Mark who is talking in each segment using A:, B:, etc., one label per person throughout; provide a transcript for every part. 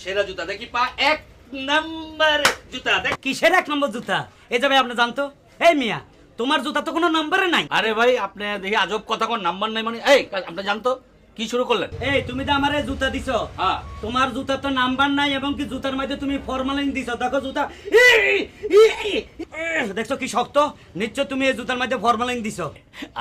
A: সেরা জুতা দেখি পা, এক নাম্বার জুতা দেখ।
B: কিসের এক নম্বর জুতা? এই যাবে আপনি জানতো? এই মিয়া, তোমার জুতা তো কোনো নাম্বারে নাই।
A: আরে ভাই আপনি দেখি আজব কথা কোন নাম্বার নাই মানে, এই আপনি জানতো কি শুরু করলেন?
B: এই তুমি তো আমারে জুতা দিছো,
A: হ্যাঁ
B: তোমার জুতা তো নাম্বার নাই এবং কি জুতার মধ্যে তুমি ফরমালিন দিছো। দেখো জুতা, দেখছো কি শক্ত? নিশ্চয় তুমি এই জুতার মধ্যে ফরমালিন দিছো।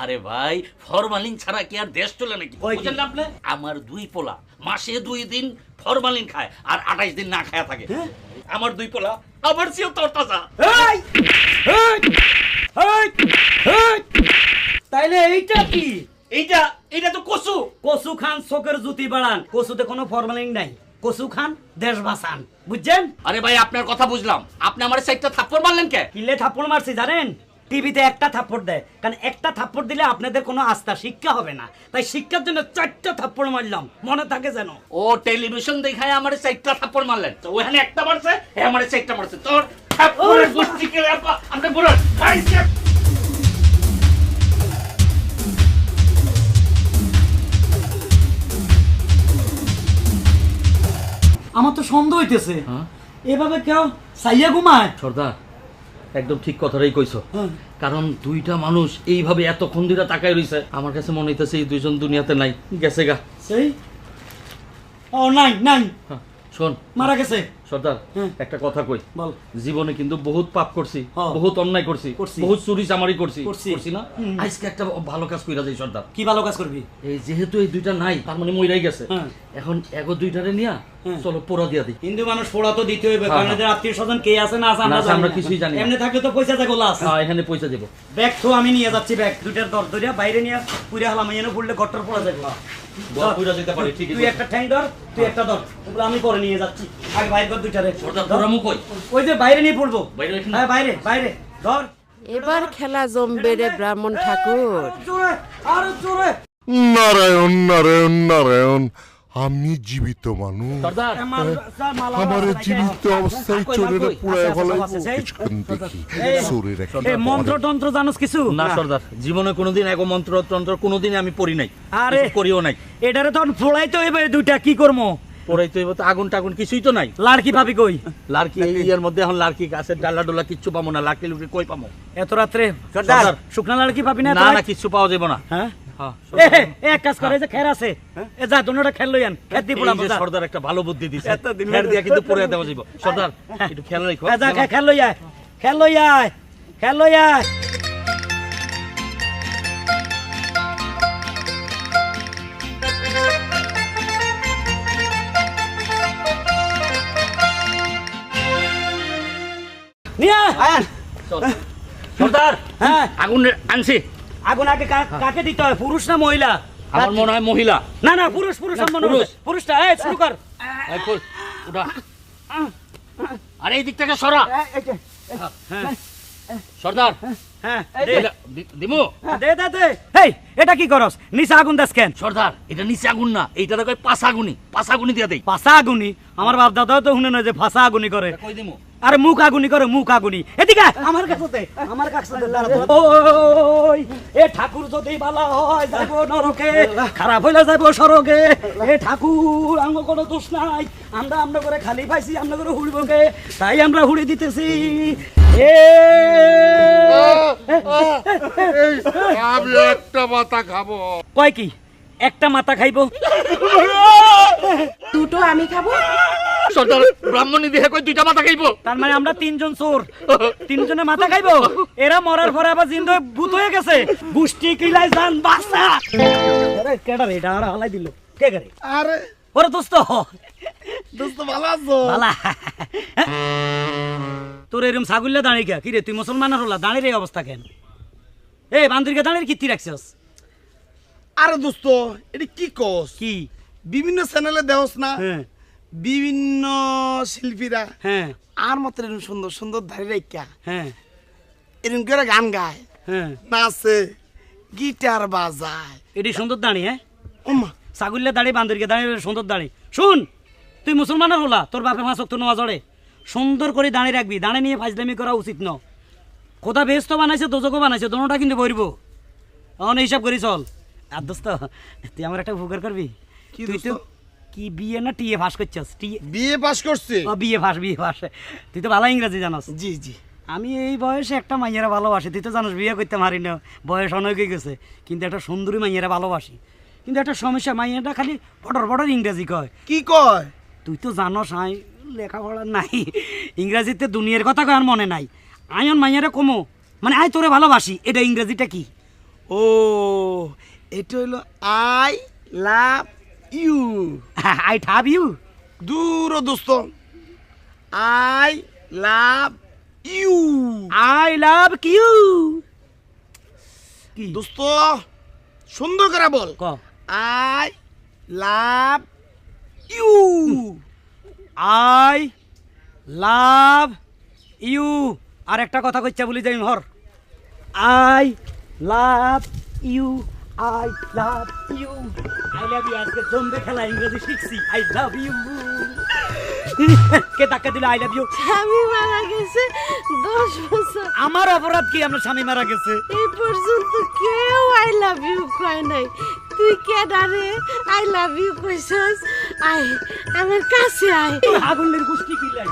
A: আরে ভাই ফরমালিন ছাড়া কি আর দেশ চলে নাকি?
B: ওই কি?
A: বুঝলেন না আপনি? আমার দুই পোলা মাসে 2 দিন ফরমালিন খায় আর 28 দিন না খায়া থাকে। আমার দুই পোলা আমার চেয়েও তরতাজা।
B: এই! এই! এই! এই! তাইলে এইটা কি?
A: এইটা তো কসু।
B: কসু খান চোখের জুতি বাড়ান, কসুতে কোনো ফরমালিন নাই। কসু খান দেশ বাঁচান, বুঝছেন?
A: আরে ভাই আপনার কথা বুঝলাম, আপনি আমার সাইডটা থাপ্পড় মারলেন কে?
B: কিলে থাপ্পড় মারছি জানেন? টিভিতে একটা থাপ্পড় দেয়, কারণ একটা থাপ্পড় দিলে আপনাদের কোনো আস্থা শিক্ষা হবে না, তাই শিক্ষার জন্য 4টা থাপ্পড় মারলাম, মনে থাকে যেন।
A: ও টেলিভিশন দেখায় আমার সাইডটা থাপ্পড় মারলেন, তো ওখানে একটা মারছে, এ আমার সাইডটা মারছে। তোর থাপ্পড়ের গোষ্ঠী কে আপা আপনি বলুন।
B: আমার তো সন্দেহ হইতেছে, এভাবে কেউ সাইয়া ঘুমায়?
A: সর্দার একদম ঠিক কথাটাই কইছো, কারণ দুইটা মানুষ এইভাবে এতক্ষণ ধরে তাকায় রইছে, আমার কাছে মনে হইতেছে এই দুইজন দুনিয়াতে নাই, গেছে গা।
B: সেই ও নাই নাই,
A: শোন
B: মারা গেছে।
A: সর্দার একটা কথা কই,
B: বল।
A: জীবনে কিন্তু বহুত পাপ করছি,
B: হ্যাঁ।
A: বহুত অন্যায় করছি,
B: করছি।
A: বহুত চুরি চামারি করছি,
B: করছি।
A: করছি না? আজকে একটা ভালো কাজ কইরা যাই সর্দার।
B: কি ভালো কাজ করবি?
A: এই যেহেতু এই দুইটা নাই, তার মানে মইরাই গেছে, এখন এগো দুইটারে নিয়া চলো পোড়া দিয়া দিই।
B: হিন্দু মানুষ পোড়া তো দিতে হইবে, কারণ এদের আত্মীয় স্বজন কে আছে না আছে আমরা
A: না,
B: জানি
A: আমরা
B: না।
A: কিছুই জানি না।
B: এমনি থাকলে তো পয়সা যাগো লাস।
A: হ্যাঁ এখানে পয়সা দেব।
B: ব্যাগ তো আমি নিয়ে যাচ্ছি, ব্যাগ দুইটার দর ধরিয়া বাইরে নিয়ে পুরে হলাম, এনে পড়লে ঘরটার পড়া যাবে।
A: বল পুরা যেতে পারি, ঠিক
B: তুই
A: আছে।
B: একটা ঠ্যাং ধর, তুই একটা ধর, ওগুলো আমি পরে নিয়ে যাচ্ছি। আগে বাইরে কর দুইটারে।
A: সর্দার পোড়া মুখ কই?
B: ওই যে বাইরে নিয়ে পড়বো।
A: বাইরে এখানে?
B: হ্যাঁ বাইরে বাইরে ধর।
C: এবার খেলা জমবে রে ব্রাহ্মণ ঠাকুর।
B: জোরে আরো জোরে।
D: নারায়ণ নারায়ণ নারায়ণ, আমি জীবিত মানুষ,
A: সর্দার
D: আমার জীবিত অবস্থায় চোরেরা পুড়ায় ফেলাইবো। কিছুক্ষণ দেখি চোরের একটা
B: এই মন্ত্র তন্ত্র জানোস কিছু?
A: না সর্দার, জীবনে কোনোদিন এগো মন্ত্র তন্ত্র কোনোদিন আমি পড়ি নাই,
B: আরে
A: কিছু করিও নাই।
B: এটারে তখন ফোড়াইতে হইবে দুইটা, কি করবো?
A: পড়াই তো এবার তো আগুন টাগুন কিছুই তো নাই।
B: লাড়কি ভাবি কই?
A: লাড়কি এর মধ্যে এখন লাড়কি গাছের ডালা ডোলা কিচ্ছু পাবো না, লাড়কি লুড়কি কই পাবো?
B: এত রাত্রে
A: সর্দার।
B: শুকনা লাড়কি ভাবি না?
A: না না কিচ্ছু পাওয়া যাবে না।
B: হ্যাঁ
A: হ্যাঁ,
B: এ, এক কাজ করে, এই যে খের আছে, এ যা দুনোটা খেল লইয়ান, খেত দি
A: এই
B: পোড়াবো
A: যে
B: যা।
A: সর্দার একটা ভালো বুদ্ধি দিছে,
B: এতদিন
A: খের দিয়া কিন্তু পড়ে দেওয়া যাবে। সর্দার একটু খেয়াল রাখো।
B: যা খেল লইয়া, খেল লইয়া, খেল লইয়া। নিয়া
A: সর্দার
B: হ্যাঁ,
A: আগুন আনছি।
B: আগুন আগে কাকে দিতে হয়, পুরুষ না মহিলা?
A: আমার মনে হয় মহিলা।
B: না না পুরুষ, পুরুষ আমার মনে
A: পুরুষ।
B: হচ্ছে। পুরুষটা এই শুরু কর।
A: এই খোল, উঠা। আরে এই দিক থেকে সরা। সর্দার
B: হ্যাঁ
A: দিমু।
B: দে দে দে। এই এটা কি করস? নিচে আগুন দাস কেন?
A: সর্দার এটা নিচে আগুন না, এইটা কই পাঁচাগুনি, পাঁচাগুনি দিয়া দেই।
B: ফাঁসা আগুনি? আমার বাপ দাদাও তো শুনে না যে ফাঁসা আগুনি করে।
A: কই দিমু?
B: আরে মুখ আগুনি করে, মুখ আগুনি। এদিকে আয়, আমার কাছে আমার কাছে ওই এ ঠাকুর যদি ভালো হয় যাইবো নরকে, খারাপ হইলে যাইবো সরকে। এ ঠাকুর আমার কোনো দোষ নাই, আমরা করে খালি পাইছি, আমরা করে হুড়বকে, তাই আমরা হুড়ি দিতেছি। এ
D: আমি একটা মাথা খাবো।
B: কয় কি একটা মাথা খাইবো?
C: দুটো আমি খাবো।
A: সর্দার ব্রাহ্মণী দেহে কই দুইটা মাথা খাইবো?
B: তার মানে আমরা 3 জন চোর, 3 জনে মাথা খাইবো? এরা মরার পরে আবার জিন্দে ভূত হয়ে গেছে। গুষ্টি কিলাই জান বাসা। আরে কেডা রে এটা? আর হালাই দিল কে করে?
D: আরে
B: ওরে দোস্ত,
D: দোস্ত ভালো আছো?
B: বালা তোর এরকম ছাগল্লা দাঁড়িয়ে কে? কি রে তুই মুসলমানের হলা, দাঁড়িয়ে রে অবস্থা কেন? এই বান্দরকে দাঁড়িয়ে কীর্তি রাখছস?
E: আরে দোস্ত এটা কি কস?
B: কি
E: বিভিন্ন চ্যানেলে দেওস না,
B: হ্যাঁ
E: বিভিন্ন শিল্পীরা
B: হ্যাঁ
E: আর মত এরকম সুন্দর সুন্দর ধারে রেখা
B: হ্যাঁ
E: এরকম করে গান গায়,
B: হ্যাঁ
E: নাচে, গিটার বাজায়।
B: এটি সুন্দর দাঁড়ি। হ্যাঁ
E: ওমা
B: ছাগল্লা দাঁড়িয়ে বান্দরকে দাঁড়িয়ে সুন্দর দাঁড়ি। শুন তুই মুসলমানের হলা, তোর বাপে 5 ওয়াক্ত নামাজ পড়ে, সুন্দর করে দাঁড়িয়ে রাখবি। দাঁড়িয়ে নিয়ে ফাজলামি করা উচিত ন। খোদা বেহেশত বানাইছে, দোজখও বানাইছে, দোনোটা কিন্তু বইরব। অন হিসাব করি চল। আর দোস্ত তুই আমার একটা উপকার করবি?
E: কি
B: তুই তো
E: দোস্ত?
B: কি বিয়ে না টিএ পাস করছস? টিএ
E: বিয়ে পাস করছে?
B: ও বিয়ে পাস তুই তো ভালো ইংরেজি জানোস।
E: জি জি।
B: আমি এই বয়সে একটা মাইয়েরা ভালোবাসি, তুই তো জানোস বিয়ে করতে পারি না, বয়স অনেক হয়ে গেছে, কিন্তু একটা সুন্দরী মাইয়েরা ভালোবাসি। কিন্তু একটা সমস্যা, মাইয়াটা খালি পটর পটর ইংরেজি কয়।
E: কি কয়?
B: তুই তো জানোস আই লেখাপড়া নাই, ইংরেজিতে দুনিয়ার কথা কয় আর মনে নাই। আয়ন মাইয়ারা কমো মানে আই তোরে ভালোবাসি, এটা ইংরেজিটা কি?
E: ও এটা হলো আই লাভ ইউ।
B: আই ঠাব ইউ।
E: দূর দোস্ত, I love you.
B: I love you. কি
E: দোস্ত সুন্দর করে বল।
B: ক
E: I love you.
B: I love you. আর একটা কথা কইছা বলি যাই হর। I love you. I love you. I love you. আজকে জমবে খেলা ইংরেজি শিখছি। I love you. কে টাকা দিল আই লাভ ইউ?
C: স্বামী মারা গেছে 10 বছর।
B: আমার অপরাধ কি? আমার স্বামী মারা গেছে।
C: এই পর্যন্ত কেউ আই লাভ ইউ কয় নাই, তুই কে ডারে আই লাভ ইউ কইছস? আয় আমার কাছে আয়।
B: আগুনের গুষ্টি কিলাই।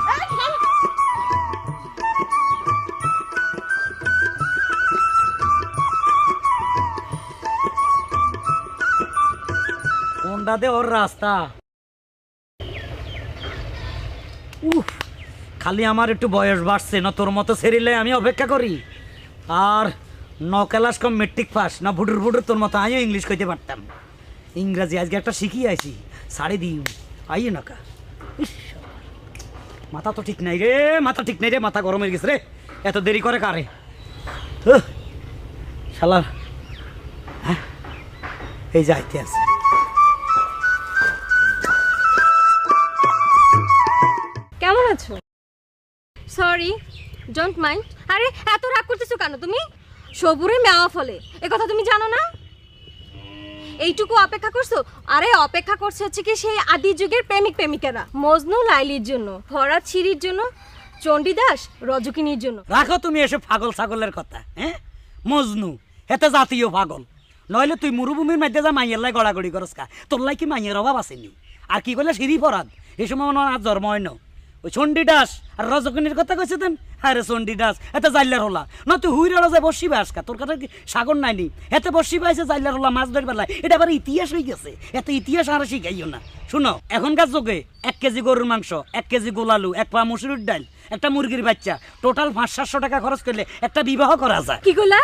B: কোনটা দে ওর রাস্তা? উফ, খালি আমার একটু বয়স বাড়ছে না, তোর মতো সেরিলে আমি অপেক্ষা করি। আর 9 ক্লাস কম মেট্রিক পাস না, ভুটুর ভুটুর তোর মতো আমিও ইংলিশ কইতে পারতাম। ইংরাজি আজকে একটা শিখিয়ে আইছি, সাড়ে দিই আইয়ে নাকা। ইস, মাথা তো ঠিক নাই রে, মাথা ঠিক নাই রে, মাথা গরম হয়ে গেছে রে। এত দেরি করে কারে শালা? হ্যাঁ, এই যাইতে আছে।
F: কেমন আছো? Sorry, don't mind. আরে এত রাগ করতেছো কেন তুমি? সবুরে মেওয়া ফলে, এ কথা তুমি জানো না? এইটুকু অপেক্ষা করছো? আরে অপেক্ষা করছে হচ্ছে কি সেই আদি যুগের প্রেমিক প্রেমিকারা, মজনু লাইলির জন্য, ফরাত শিরির জন্য, চণ্ডীদাস রজকিনীর জন্য।
B: রাখো তুমি এসব পাগল ছাগলের কথা। হ্যাঁ, মজনু এতে জাতীয় পাগল, নইলে তুই মরুভূমির মধ্যে যা মাইয়ের লাই গড়াগড়ি করস কা? তোর লাই কি মাইয়ের অভাব আসেনি? আর কি করলে সিঁড়ি ফরাদ, এই সময় মনে হয় জন্ম হয় না। ওই চণ্ডীদাস আর রজকিনীর কথা কইছে দেন। আরে চণ্ডীদাস এতে জাইলার হলা না, তুই হুইরা যায় বসি বাসকা, তোর কথা কি সাগর নাইনি? এতে বসি পাইছে জাইলার হলা মাছ ধরে বেলায়, এটা আবার ইতিহাস হয়ে গেছে। এত ইতিহাস আর শিখাইও না। শুনো, এখনকার যুগে 1 কেজি গরুর মাংস, 1 কেজি গোলালু, 1 পা মুসুরির ডাল, একটা মুরগির বাচ্চা, টোটাল 500-700 টাকা খরচ করলে একটা বিবাহ করা যায়।
F: কি কইলা?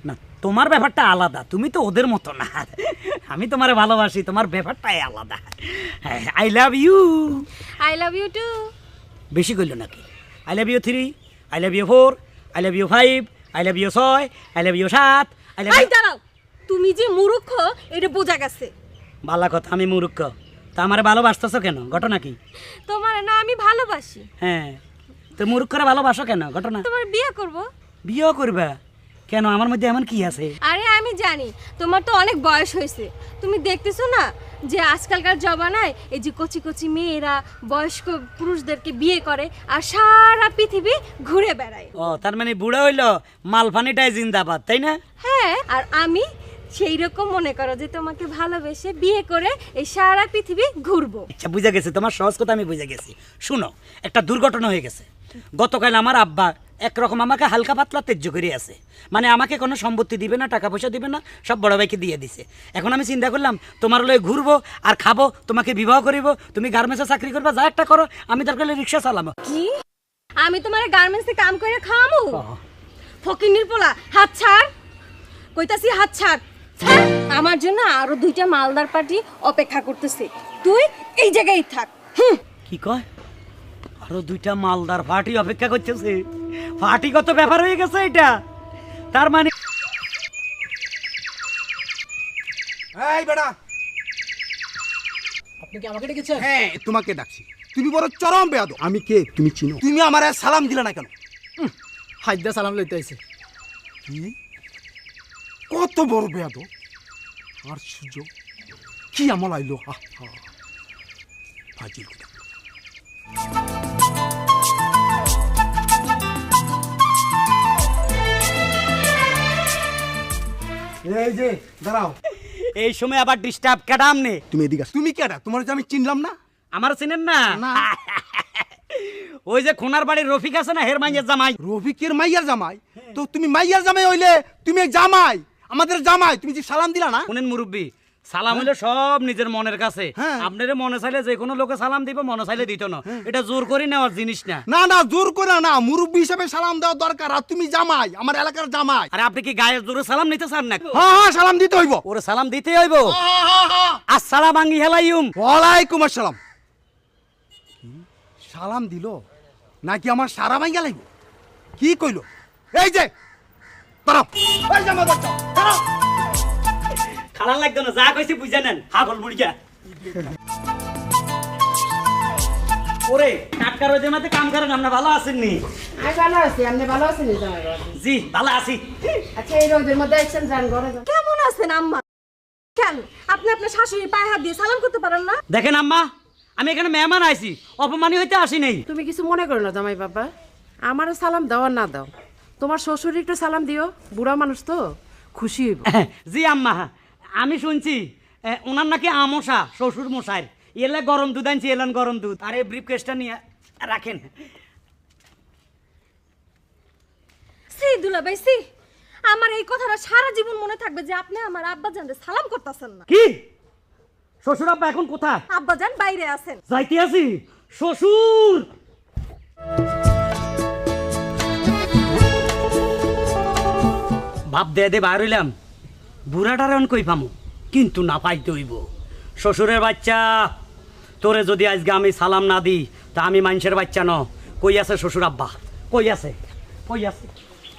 B: না, তোমার ব্যাপারটা আলাদা, তুমি তো ওদের মতো না। আমি তোমারে ভালোবাসি, তোমার ব্যাপারটাই আলাদা। I love you.
F: I love you too.
B: বেশি কইল নাকি? I love you 3, I love you 4, I love you 5, I love you 6, I love you 7, I love
F: এই
B: ইউ।
F: দাঁড়াও, তুমি যে মূর্খ এটা বোঝা গেছে।
B: ভালো কথা, আমি মূর্খ। তা আমারে ভালোবাসতেছো কেন? ঘটনা কি?
F: তোমার না আমি ভালোবাসি।
B: হ্যাঁ, তো মূর্খরা ভালোবাসো কেন? ঘটনা?
F: তোমার বিয়ে করব।
B: বিয়ে করবা কেন? আমার মধ্যে এমন কি আছে?
F: আরে আমি জানি তোমার তো অনেক বয়স হয়েছে, তুমি দেখতেছো না যে আজকালকার জমানায় এই যে কচি কচি মেয়েরা বয়স্ক পুরুষদেরকে বিয়ে করে আর সারা পৃথিবী ঘুরে বেড়ায়।
B: ও, তার মানে বুড়া হইলো মালফানিটাই জিন্দাবাদ, তাই না?
F: হ্যাঁ, আর আমি সেই রকম মনে করো যে তোমাকে ভালোবেসে বিয়ে করে এই সারা পৃথিবী ঘুরবো।
B: আচ্ছা, বুঝা গেছে, তোমার সহজ কথা আমি বুঝে গেছি। শুনো, একটা দুর্ঘটনা হয়ে গেছে। গতকাল আমার আব্বা একরকম আমাকে হালকা পাতলা তেজ্য করে আছে, মানে আমাকে কোনো সম্পত্তি দিবে না, টাকা পয়সা দিবে না, সব বড় ভাইকে দিয়ে দিছে। এখন আমি চিন্তা করলাম তোমার লয়ে ঘুরবো আর খাবো, তোমাকে বিবাহ করিব, তুমি গার্মেন্টসে চাকরি করবা, যা একটা করো, আমি দরকার হলে রিক্সা চালাবো।
F: কি? আমি তোমার গার্মেন্টসে কাম করে খাওয়ামু? ফকিন্নির পোলা, হাত ছাড় কইতাছি, হাত ছাড়। ছাড়। আমার জন্য আরো 2টা মালদার পার্টি অপেক্ষা করতেছে, তুই এই জায়গায় থাক।
B: কি কয়? আরো 2টা মালদার পার্টি অপেক্ষা করতেছে? পার্টিগত ব্যাপার হয়ে গেছে এটা। তার মানে
E: এই বেটা,
G: আপনি কি আমাকে ডেকেছেন?
E: হ্যাঁ তোমাকে ডাকছি। তুমি বড় চরম বেয়াদব। আমি কে তুমি চিনো? তুমি আমার সালাম দিলে না কেন?
G: হাইদা সালাম লইতে আইছে।
E: কি? কত বড় বেয়াদব! আর সুযোগ কি আমল আইলো? ফাজিল কথা। এই যে দাঁড়াও,
B: এই সময় আবার ডিস্টার্ব কেডাম নে
E: তুমি এদিকে আসো। তুমি কেডা? তোমার যে আমি চিনলাম না।
B: আমার চিনেন না ওই যে খুনার বাড়ির রফিক আছে না হের মাইয়ের জামাই
E: রফিকের মাইয়ার জামাই? তো তুমি মাইয়ার জামাই হইলে তুমি এক জামাই, আমাদের জামাই। তুমি যে সালাম দিলা না,
B: শুনেন মুরব্বী, সালাম হইলে সব নিজের মনের কাছে।
E: হ্যাঁ।
B: আপনারে মনে চাইলে যে কোনো লোকে সালাম দিব, মনে চাইলে দিত না। এটা জোর করে নেওয়ার জিনিস না।
E: না না জোর করে না, মুরব্বি হিসেবে সালাম দেওয়া দরকার। আর তুমি জামাই, আমার এলাকার জামাই।
B: আরে আপনি কি গায়ের জোরে সালাম নিতে চান না?
E: হ্যাঁ হ্যাঁ সালাম দিতে হইব।
B: ওরে সালাম দিতে হইব। আসসালাম আঙ্গি হেলাইম।
E: ওয়ালাইকুম আসসালাম। সালাম দিল নাকি আমার সারা ভাঙ্গা লাগবে? কি কইলো? এই যে দাঁড়াও, এই যে আমার বাচ্চা, দাঁড়াও।
B: খারাপ লাগতো না, যা কইছি বুঝে নেন। হাগল মুড়িয়া ওরে টাটকা রোদের মধ্যে কাম করেন। আপনি ভালো আছেন নি?
C: আমি ভালো আছি, আপনি ভালো আছেন জামাই বাবু?
B: জি ভালো আছি।
C: আচ্ছা এই রোদের মধ্যে আছেন, যান ঘরে যান।
F: কেমন আছেন আম্মা? কেন আপনি আপনার শাশুড়ির পায়ে হাত দিয়ে সালাম করতে পারেন না?
B: দেখেন আম্মা, আমি এখানে মেহমান আইছি, অপমানি হইতে আসি নাই।
H: তুমি কিছু মনে করো না জামাই বাবা, আমারও সালাম দাও আর না দাও, তোমার শ্বশুর একটু সালাম দিও, বুড়া মানুষ তো খুশি হইব।
B: জি আম্মা, আমি শুনছি ওনার নাকি আমশা, শ্বশুর মশাই। এলে গরম দুধ আনছি, এলেন গরম দুধ। আরে ব্রিফ কেসটা নিয়ে রাখেন।
F: সি দুলাভাই সি, আমার এই কথাটা সারা জীবন মনে থাকবে যে আপনি আমার আব্বাজানকে সালাম করতেছেন না।
B: কি শ্বশুর আব্বা এখন কোথায়?
F: আব্বাজান বাইরে আছেন।
B: যাইতে আছি শ্বশুর। বাপ দে বাইর হইলাম, বুড়াটার এখন কই পামু, কিন্তু না পাইতে হইব। শ্বশুরের বাচ্চা, তোরে যদি আজকে আমি সালাম না দিই তা আমি মানুষের বাচ্চা ন। কই আছে শ্বশুর আব্বা? কই আছে? কই আছে?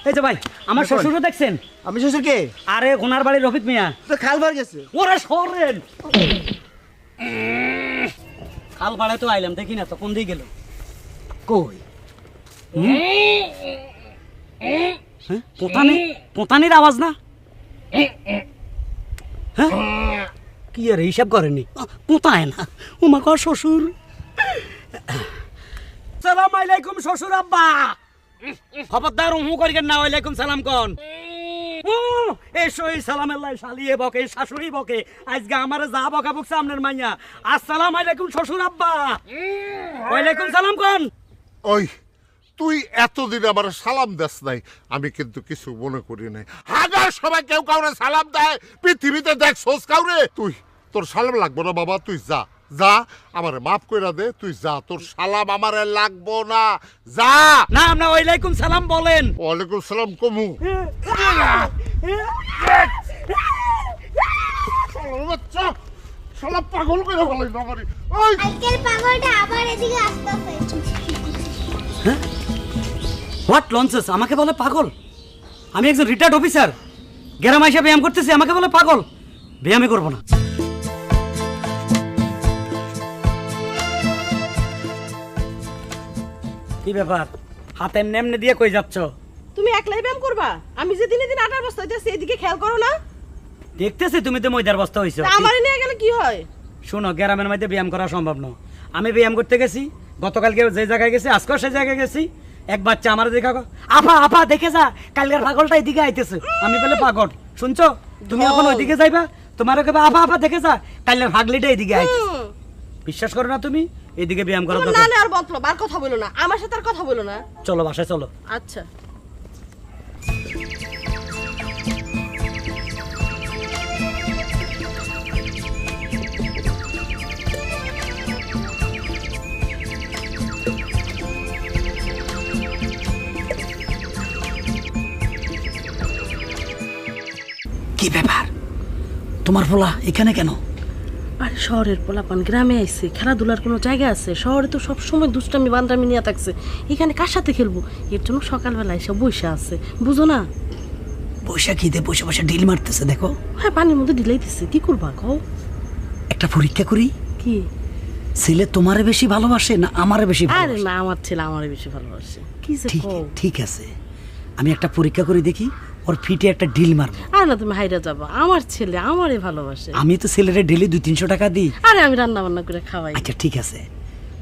B: এই যে ভাই, আমার শ্বশুরও দেখছেন?
E: আমি শ্বশুরকে
B: আরে ওনার বাড়ির রফিক মিয়া
E: তো খালবার গেছে।
B: ওরে সরেন। খাল বাড়ে তো আইলাম, দেখি না তো কোন দিকে গেল। কই পোতানির আওয়াজ না? হ্যাঁ? কি আর হিসাব করেনি? পোতায় না, ওমা কর শ্বশুর। সালাম আলাইকুম শ্বশুর আব্বা। খবরদার উহু করিকেন না, ওয়ালাইকুম সালাম কন। এসো এই সালামের লাই শালিয়ে বকে, শাশুড়ি বকে। আজকে আমার যা বকা বকছে আপনার মাইয়া। আসসালাম আলাইকুম শ্বশুর আব্বা। ওয়ালাইকুম সালাম কন।
D: ওই তুই এতদিন আমার সালাম দেস নাই, আমি কিন্তু কিছু মনে করি নাই। হাজার সবাই কেউ কাউরে সালাম দেয়, পৃথিবীতে দেখছোস কাউরে? তুই, তোর সালাম লাগবো না বাবা, তুই যা যা, আমারে মাফ কইরা দে, তুই যা, তোর সালাম আমারে লাগবো না, যা।
B: না আপনার ওয়ালাইকুম সালাম বলেন।
D: ওয়ালাইকুম সালাম কমু। বাচ্চা শালা পাগল করে ফেলাই না আমারে। ওই
I: আজকের পাগলটা আবার এদিকে আসতেছে।
B: What launches? আমাকে বলে পাগল? আমি একজন রিটায়ার্ড অফিসার, গ্রামে এসে ব্যায়াম করতেছি, আমাকে বলে পাগল? ব্যায়ামই করবো না। কি ব্যাপার, হাতে নেমনে দিয়ে কই যাচ্ছ?
H: তুমি একলাই ব্যায়াম করবা? আমি যে দিনে দিন আটার বস্তা হইতেছি, এদিকে খেয়াল করো না?
B: দেখতেছি তুমি তো ময়দার বস্তা হইছো।
H: আমারে নিয়ে গেলে কি হয়?
B: শোনো, গ্রামের মধ্যে ব্যায়াম করা সম্ভব না। আমি ব্যায়াম করতে গেছি, গতকালকে যে জায়গায় গেছি, আজকেও সেই জায়গায় গেছি। এক বাচ্চা আমার দেখা, আপা আপা দেখে যা, কালকের পাগলটা এদিকে আইতেছে। আমি বলে পাগল, শুনছো? তুমি এখন ওইদিকে যাইবা, তোমার কেবা আপা আপা দেখে যা, কালকের পাগলিটা এদিকে আইতেছে। বিশ্বাস করো না তুমি? এদিকে ব্যায়াম করা
H: না না আর বলতো আর কথা বলো না, আমার সাথে আর কথা বলো না।
B: চলো বাসায় চলো।
H: আচ্ছা
B: কি ব্যাপার, তোমার পোলা এখানে কেন?
H: আরে শহরের পোলাপান গ্রামে আইছে, খেলাধুলার কোনো জায়গা আছে? শহরে তো সব সময় দুষ্টামি বান্দামি নিয়ে থাকছে, এখানে কার সাথে খেলবো? এর জন্য সকালবেলা এসে বসে আছে, বুঝো না?
B: বৈশা খিদে বসে বসে ডিল মারতেছে, দেখো।
H: হ্যাঁ পানির মধ্যে ঢিলাই দিচ্ছে, কি করবা কও?
B: একটা পরীক্ষা করি।
H: কি?
B: ছেলে তোমারে বেশি ভালোবাসে না আমারে বেশি
H: আরে
B: ভালোবাসে?
H: না, আমার ছেলে আমারে বেশি ভালোবাসে। কি যে
B: ঠিক
H: কও?
B: ঠিক আছে, আমি একটা পরীক্ষা করে দেখি, ওর ফিটে একটা ডিল মারবো।
H: আরে না, তুমি হাইরা যাবা, আমার ছেলে আমারে ভালোবাসে।
B: আমি তো ছেলেরে ডেলি 200-300 টাকা দিই।
H: আরে আমি রান্না বান্না করে খাওয়াই।
B: আচ্ছা ঠিক আছে,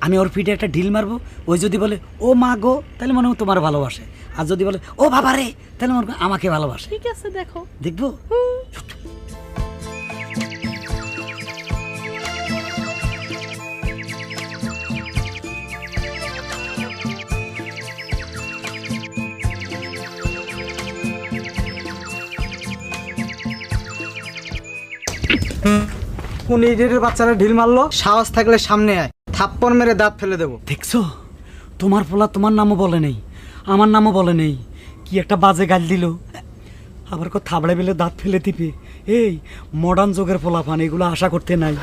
B: আমি ওর ফিটে একটা ডিল মারবো। ওই যদি বলে ও মা গো, তাহলে মনে হয় তোমার ভালোবাসে। আর যদি বলে ও বাবা রে, তাহলে মনে হয় আমাকে ভালোবাসে।
H: ঠিক আছে, দেখো।
B: দেখবো।
E: কোন ইডিয়েটের বাচ্চারা ঢিল মারলো? সাহস থাকলে সামনে আয়, থাপ্পড় মেরে দাঁত ফেলে দেবো।
B: দেখছো তোমার পোলা তোমার নামও বলে নেই, আমার নামও বলে নেই, কি একটা বাজে গাল দিল। আবার থাবড়ে বেলে দাঁত ফেলে দিবে। এই মডার্ন যুগের পোলাপান এগুলো আশা করতে নাই।